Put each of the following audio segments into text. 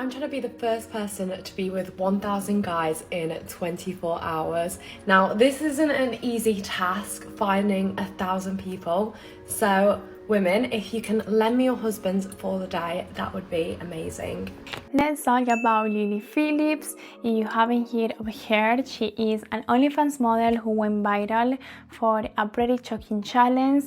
I'm trying to be the first person to be with 1,000 guys in 24 hours. Now, this isn't an easy task, finding 1,000 people. So, women, if you can lend me your husbands for the day, that would be amazing. Let's talk about Lily Phillips. If you haven't heard of her, she is an OnlyFans model who went viral for a pretty shocking challenge,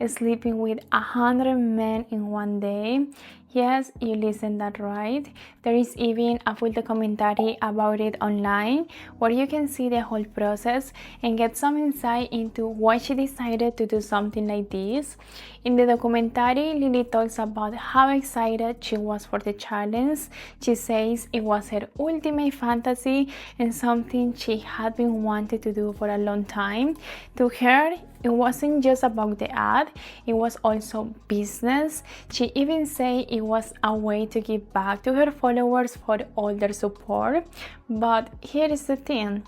sleeping with 100 men in one day. Yes, you listened that right. There is even a full documentary about it online where you can see the whole process and get some insight into why she decided to do something like this. In the documentary, Lily talks about how excited she was for the challenge. She says it was her ultimate fantasy and something she had been wanting to do for a long time. To her, it wasn't just about the ad, it was also business. She even said it was a way to give back to her followers for all their support. But here is the thing,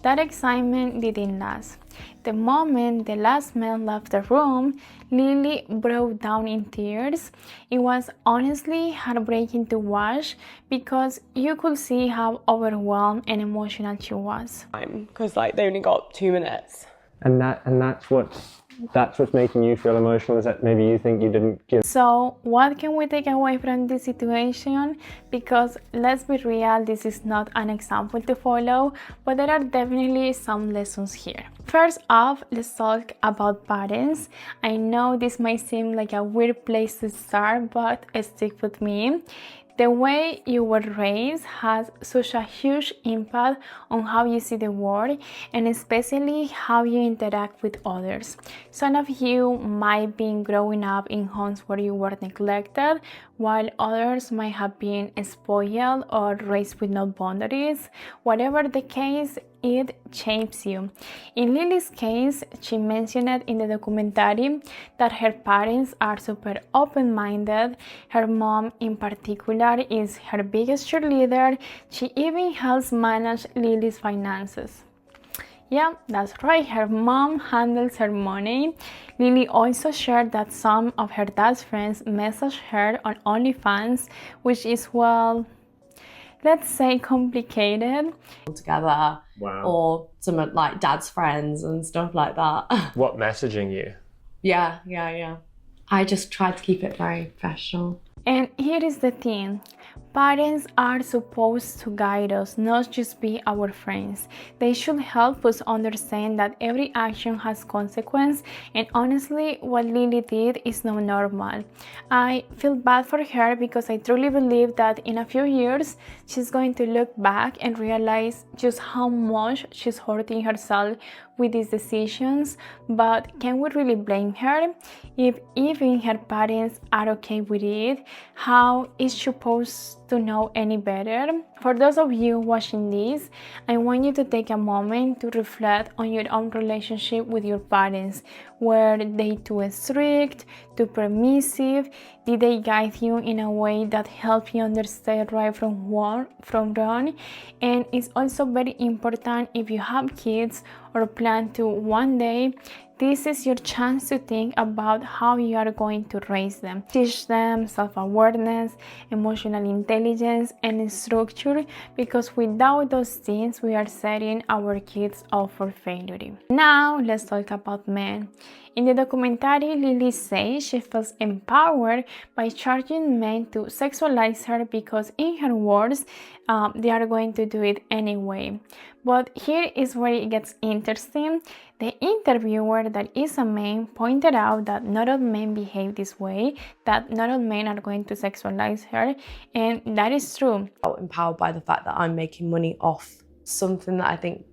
that excitement didn't last. The moment the last man left the room, Lily broke down in tears. It was honestly heartbreaking to watch because you could see how overwhelmed and emotional she was. Because they only got 2 minutes. And that's what's making you feel emotional, is that maybe you think you didn't give. So what can we take away from this situation? Because let's be real, this is not an example to follow, but there are definitely some lessons here. First off, let's talk about parents. I know this might seem like a weird place to start, but stick with me. The way you were raised has such a huge impact on how you see the world and especially how you interact with others. Some of you might be growing up in homes where you were neglected, while others might have been spoiled or raised with no boundaries. Whatever the case, it shapes you. In Lily's case, she mentioned it in the documentary that her parents are super open-minded. Her mom in particular is her biggest cheerleader. She even helps manage Lily's finances. Yeah, that's right, her mom handles her money. Lily also shared that some of her dad's friends messaged her on OnlyFans, which is, well, let's say complicated. Together. Wow. Or some of dad's friends and stuff like that. What, messaging you? Yeah. I just tried to keep it very professional. And here is the thing. Parents are supposed to guide us, not just be our friends. They should help us understand that every action has consequence, and honestly, what Lily did is not normal. I feel bad for her because I truly believe that in a few years, she's going to look back and realize just how much she's hurting herself with these decisions. But can we really blame her? If even her parents are okay with it, how is she supposed to know any better? For those of you watching this, I want you to take a moment to reflect on your own relationship with your parents. Were they too strict, too permissive? Did they guide you in a way that helped you understand right from wrong? And it's also very important, if you have kids or plan to one day, this is your chance to think about how you are going to raise them. Teach them self-awareness, emotional intelligence, and structure, because without those things, we are setting our kids up for failure. Now, let's talk about men. In the documentary, Lily says she feels empowered by charging men to sexualize her because, in her words, they are going to do it anyway. But here is where it gets interesting. The interviewer, that is a man, pointed out that not all men behave this way, that not all men are going to sexualize her, and that is true. I felt empowered by the fact that I'm making money off something that I think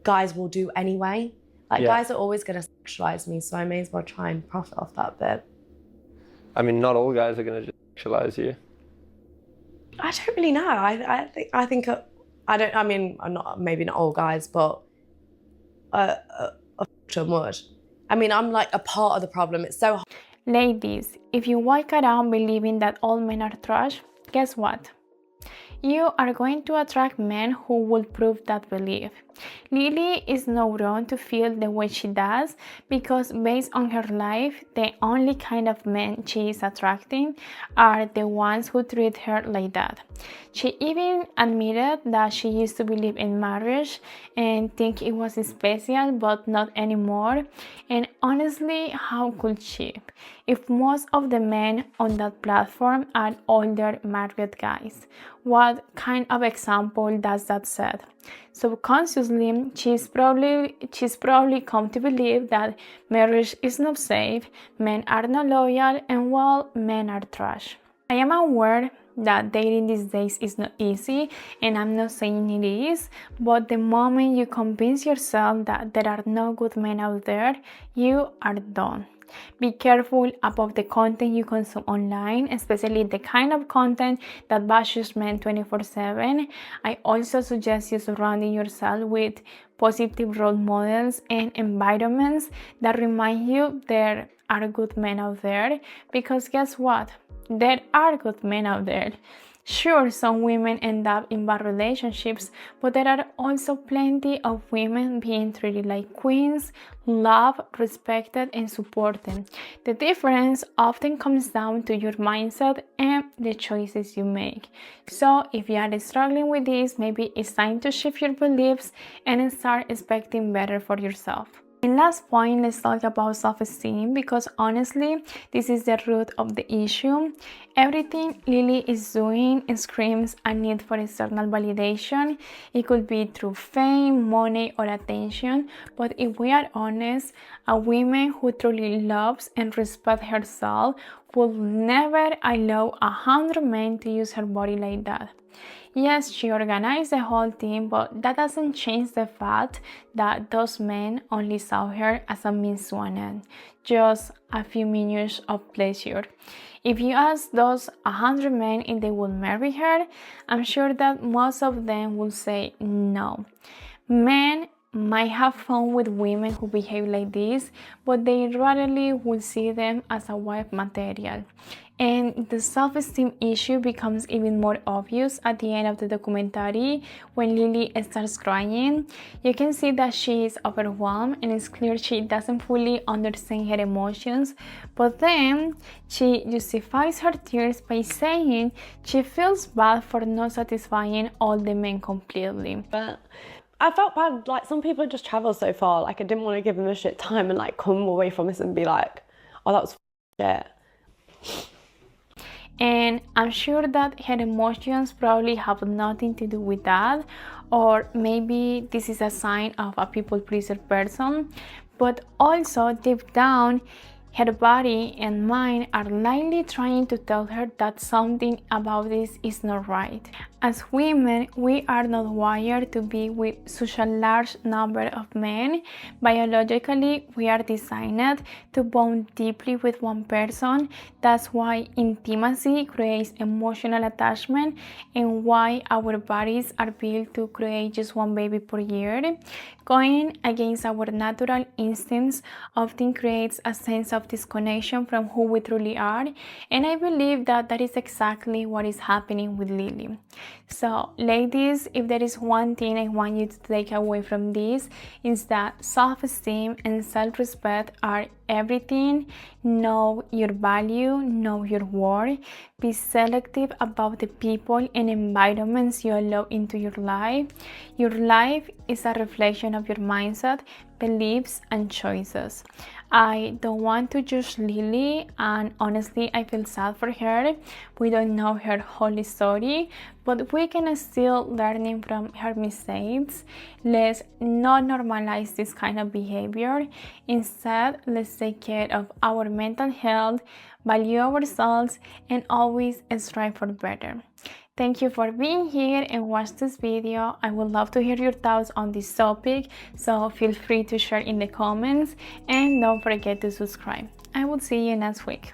guys will do anyway. Guys are always going to sexualize me, so I may as well try and profit off that bit. I mean, not all guys are going to just sexualize you. I don't really know. I think I mean, I'm not, maybe not all guys, but a ton would. I mean, I'm like a part of the problem. It's so hard. Ladies, if you walk around believing that all men are trash, guess what? You are going to attract men who will prove that belief. Lily is not wrong to feel the way she does because based on her life, the only kind of men she is attracting are the ones who treat her like that. She even admitted that she used to believe in marriage and think it was special but not anymore. And honestly, how could she? If most of the men on that platform are older married guys, what kind of example does that set? Subconsciously, she's probably come to believe that marriage is not safe, men are not loyal, and well, men are trash. I am aware that dating these days is not easy, and I'm not saying it is, but the moment you convince yourself that there are no good men out there, you are done. Be careful about the content you consume online, especially the kind of content that bashes men 24/7. I also suggest you surrounding yourself with positive role models and environments that remind you there are good men out there, because guess what? There are good men out there. Sure, some women end up in bad relationships, but there are also plenty of women being treated like queens, loved, respected, and supported. The difference often comes down to your mindset and the choices you make. So, if you are struggling with this, maybe it's time to shift your beliefs and start expecting better for yourself. And last point, let's talk about self-esteem, because honestly, this is the root of the issue. Everything Lily is doing screams a need for external validation. It could be through fame, money, or attention. But if we are honest, a woman who truly loves and respects herself will never allow 100 men to use her body like that. Yes, she organized the whole team, but that doesn't change the fact that those men only saw her as a means to an end, just a few minutes of pleasure. If you ask those 100 men if they would marry her, I'm sure that most of them will say no. Men might have fun with women who behave like this, but they rarely will see them as a wife material. And the self-esteem issue becomes even more obvious at the end of the documentary when Lily starts crying. You can see that she is overwhelmed and it's clear she doesn't fully understand her emotions, but then she justifies her tears by saying she feels bad for not satisfying all the men completely. But I felt bad, like some people just travel so far, like I didn't want to give them a shit time and like come away from this and be like, oh, that was shit. And I'm sure that her emotions probably have nothing to do with that, or maybe this is a sign of a people pleaser person, but also deep down, her body and mind are likely trying to tell her that something about this is not right. As women, we are not wired to be with such a large number of men. Biologically, we are designed to bond deeply with one person. That's why intimacy creates emotional attachment and why our bodies are built to create just one baby per year. Going against our natural instincts often creates a sense of disconnection from who we truly are, and I believe that that is exactly what is happening with Lily. So ladies, if there is one thing I want you to take away from this, is that self-esteem and self-respect are everything. Know your value, know your worth, be selective about the people and environments you allow into your life. Your life is a reflection of your mindset, beliefs, and choices. I don't want to judge Lily, and honestly I feel sad for her. We don't know her whole story, but we can still learning from her mistakes. Let's not normalize this kind of behavior. Instead, let's take care of our mental health, value ourselves, and always strive for better. Thank you for being here and watch this video. I would love to hear your thoughts on this topic, so feel free to share in the comments and don't forget to subscribe. I will see you next week.